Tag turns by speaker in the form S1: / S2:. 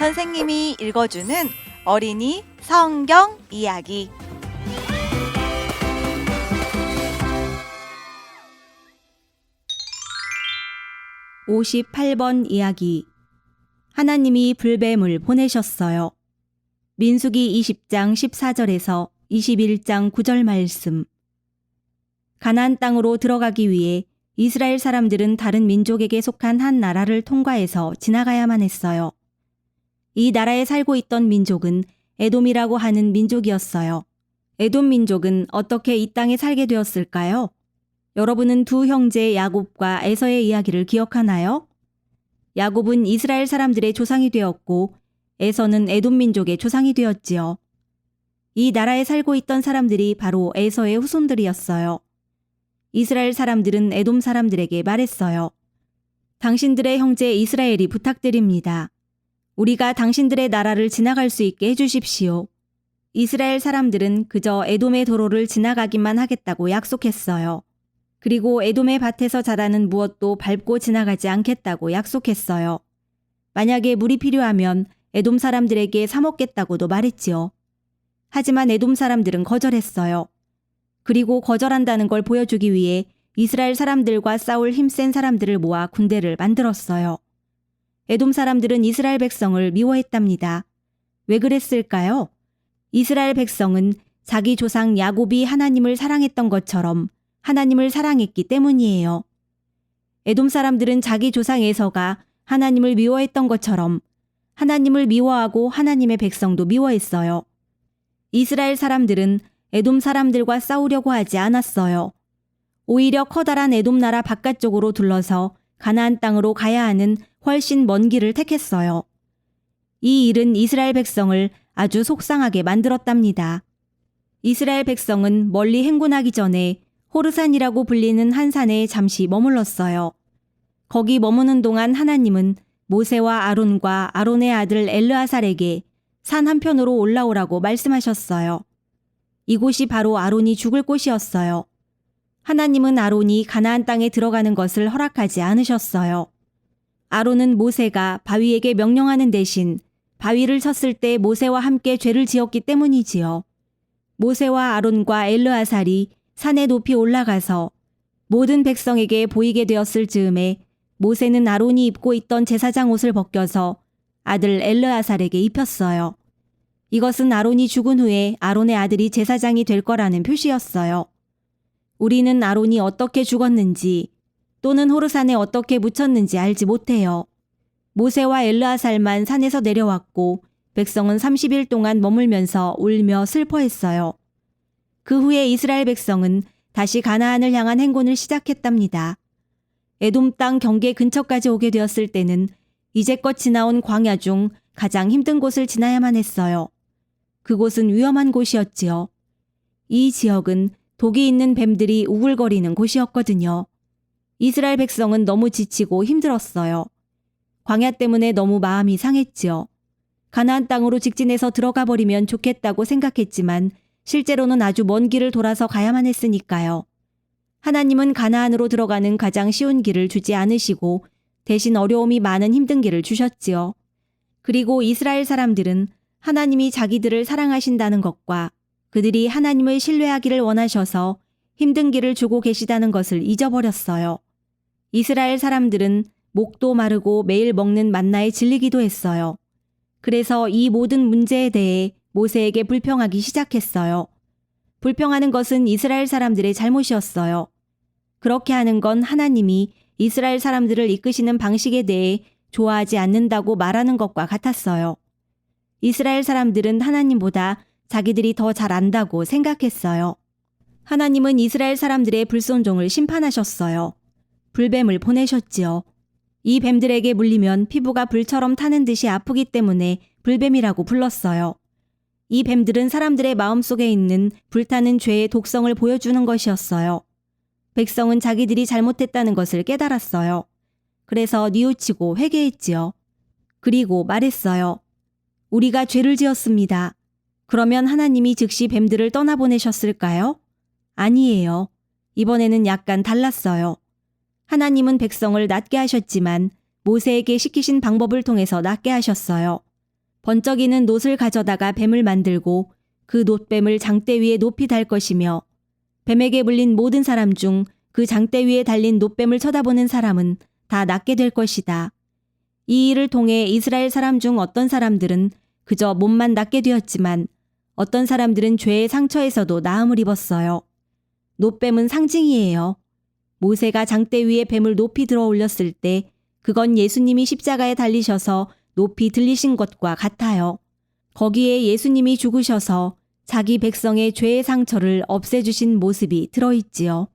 S1: 선생님이 읽어주는 어린이 성경 이야기.
S2: (58번) 이야기. 하나님이 불뱀을 보내셨어요. 민수기 20장 14절에서 21장 9절 말씀. 가나안 땅으로 들어가기 위해 이스라엘 사람들은 다른 민족에게 속한 한 나라를 통과해서 지나가야만 했어요. 이 나라에 살고 있던 민족은 에돔이라고 하는 민족이었어요. 에돔 민족은 어떻게 이 땅에 살게 되었을까요? 여러분은 두 형제 야곱과 에서의 이야기를 기억하나요? 야곱은 이스라엘 사람들의 조상이 되었고 에서는 에돔 민족의 조상이 되었지요. 이 나라에 살고 있던 사람들이 바로 에서의 후손들이었어요. 이스라엘 사람들은 에돔 사람들에게 말했어요. 당신들의 형제 이스라엘이 부탁드립니다. 우리가 당신들의 나라를 지나갈 수 있게 해주십시오. 이스라엘 사람들은 그저 에돔의 도로를 지나가기만 하겠다고 약속했어요. 그리고 에돔의 밭에서 자라는 무엇도 밟고 지나가지 않겠다고 약속했어요. 만약에 물이 필요하면 에돔 사람들에게 사 먹겠다고도 말했지요. 하지만 에돔 사람들은 거절했어요. 그리고 거절한다는 걸 보여주기 위해 이스라엘 사람들과 싸울 힘센 사람들을 모아 군대를 만들었어요. 에돔 사람들은 이스라엘 백성을 미워했답니다. 왜 그랬을까요? 이스라엘 백성은 자기 조상 야곱이 하나님을 사랑했던 것처럼 하나님을 사랑했기 때문이에요. 에돔 사람들은 자기 조상 에서가 하나님을 미워했던 것처럼 하나님을 미워하고 하나님의 백성도 미워했어요. 이스라엘 사람들은 에돔 사람들과 싸우려고 하지 않았어요. 오히려 커다란 에돔 나라 바깥쪽으로 둘러서 가나안 땅으로 가야 하는 훨씬 먼 길을 택했어요. 이 일은 이스라엘 백성을 아주 속상하게 만들었답니다. 이스라엘 백성은 멀리 행군하기 전에 호르산이라고 불리는 한 산에 잠시 머물렀어요. 거기 머무는 동안 하나님은 모세와 아론과 아론의 아들 엘르아살에게 산 한편으로 올라오라고 말씀하셨어요. 이곳이 바로 아론이 죽을 곳이었어요. 하나님은 아론이 가나안 땅에 들어가는 것을 허락하지 않으셨어요. 아론은 모세가 바위에게 명령하는 대신 바위를 쳤을 때 모세와 함께 죄를 지었기 때문이지요. 모세와 아론과 엘르아살이 산에 높이 올라가서 모든 백성에게 보이게 되었을 즈음에 모세는 아론이 입고 있던 제사장 옷을 벗겨서 아들 엘르아살에게 입혔어요. 이것은 아론이 죽은 후에 아론의 아들이 제사장이 될 거라는 표시였어요. 우리는 아론이 어떻게 죽었는지 또는 호르산에 어떻게 묻혔는지 알지 못해요. 모세와 엘르아살만 산에서 내려왔고 백성은 30일 동안 머물면서 울며 슬퍼했어요. 그 후에 이스라엘 백성은 다시 가나안을 향한 행군을 시작했답니다. 에돔 땅 경계 근처까지 오게 되었을 때는 이제껏 지나온 광야 중 가장 힘든 곳을 지나야만 했어요. 그곳은 위험한 곳이었지요. 이 지역은 독이 있는 뱀들이 우글거리는 곳이었거든요. 이스라엘 백성은 너무 지치고 힘들었어요. 광야 때문에 너무 마음이 상했지요. 가나안 땅으로 직진해서 들어가 버리면 좋겠다고 생각했지만 실제로는 아주 먼 길을 돌아서 가야만 했으니까요. 하나님은 가나안으로 들어가는 가장 쉬운 길을 주지 않으시고 대신 어려움이 많은 힘든 길을 주셨지요. 그리고 이스라엘 사람들은 하나님이 자기들을 사랑하신다는 것과 그들이 하나님을 신뢰하기를 원하셔서 힘든 길을 주고 계시다는 것을 잊어버렸어요. 이스라엘 사람들은 목도 마르고 매일 먹는 만나에 질리기도 했어요. 그래서 이 모든 문제에 대해 모세에게 불평하기 시작했어요. 불평하는 것은 이스라엘 사람들의 잘못이었어요. 그렇게 하는 건 하나님이 이스라엘 사람들을 이끄시는 방식에 대해 좋아하지 않는다고 말하는 것과 같았어요. 이스라엘 사람들은 하나님보다 자기들이 더 잘 안다고 생각했어요. 하나님은 이스라엘 사람들의 불순종을 심판하셨어요. 불뱀을 보내셨지요. 이 뱀들에게 물리면 피부가 불처럼 타는 듯이 아프기 때문에 불뱀이라고 불렀어요. 이 뱀들은 사람들의 마음속에 있는 불타는 죄의 독성을 보여주는 것이었어요. 백성은 자기들이 잘못했다는 것을 깨달았어요. 그래서 뉘우치고 회개했지요. 그리고 말했어요. 우리가 죄를 지었습니다. 그러면 하나님이 즉시 뱀들을 떠나보내셨을까요? 아니에요. 이번에는 약간 달랐어요. 하나님은 백성을 낫게 하셨지만 모세에게 시키신 방법을 통해서 낫게 하셨어요. 번쩍이는 놋을 가져다가 뱀을 만들고 그 놋뱀을 장대 위에 높이 달 것이며 뱀에게 물린 모든 사람 중 그 장대 위에 달린 놋뱀을 쳐다보는 사람은 다 낫게 될 것이다. 이 일을 통해 이스라엘 사람 중 어떤 사람들은 그저 몸만 낫게 되었지만 어떤 사람들은 죄의 상처에서도 나음을 입었어요. 놋뱀은 상징이에요. 모세가 장대 위에 뱀을 높이 들어 올렸을 때 그건 예수님이 십자가에 달리셔서 높이 들리신 것과 같아요. 거기에 예수님이 죽으셔서 자기 백성의 죄의 상처를 없애주신 모습이 들어있지요.